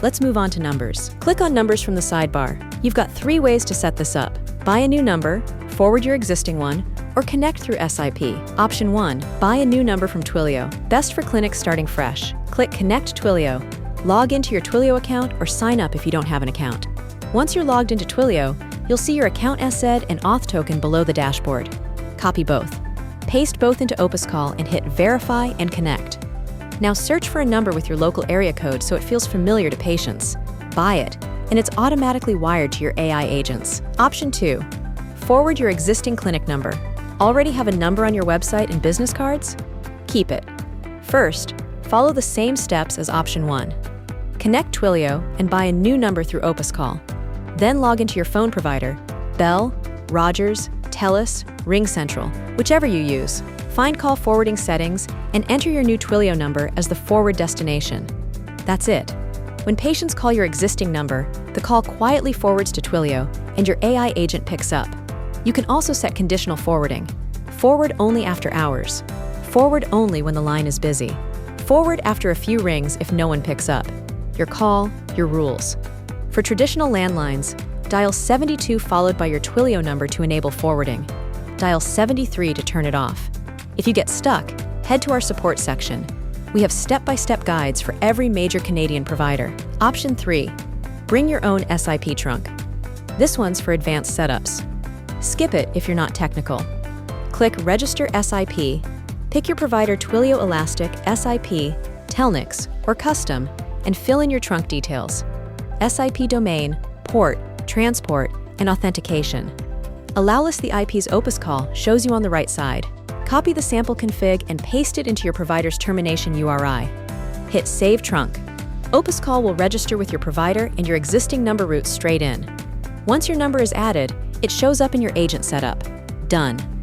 Let's move on to numbers. Click on Numbers from the sidebar. You've got 3 ways to set this up. Buy a new number, forward your existing one, or connect through SIP. Option 1. Buy a new number from Twilio. Best for clinics starting fresh. Click Connect Twilio. Log into your Twilio account or sign up if you don't have an account. Once you're logged into Twilio, you'll see your account SZ and auth token below the dashboard. Copy both. Paste both into OpusCall and hit Verify and Connect. Now search for a number with your local area code so it feels familiar to patients. Buy it, and it's automatically wired to your AI agents. Option 2. Forward your existing clinic number. Already have a number on your website and business cards? Keep it. First, follow the same steps as Option 1. Connect Twilio and buy a new number through OpusCall. Then log into your phone provider, Bell, Rogers, TELUS, RingCentral, whichever you use. Find call forwarding settings and enter your new Twilio number as the forward destination. That's it. When patients call your existing number, the call quietly forwards to Twilio and your AI agent picks up. You can also set conditional forwarding. Forward only after hours. Forward only when the line is busy. Forward after a few rings if no one picks up. Your call, your rules. For traditional landlines, dial 72 followed by your Twilio number to enable forwarding. Dial 73 to turn it off. If you get stuck, head to our support section. We have step-by-step guides for every major Canadian provider. Option 3. Bring your own SIP trunk. This one's for advanced setups. Skip it if you're not technical. Click Register SIP, pick your provider Twilio Elastic, SIP, Telnix, or Custom, and fill in your trunk details. SIP domain, port, transport, and authentication. Allow-less the IP's OpusCall shows you on the right side. Copy the sample config and paste it into your provider's termination URI. Hit Save Trunk. OpusCall will register with your provider and your existing number routes straight in. Once your number is added, it shows up in your agent setup. Done.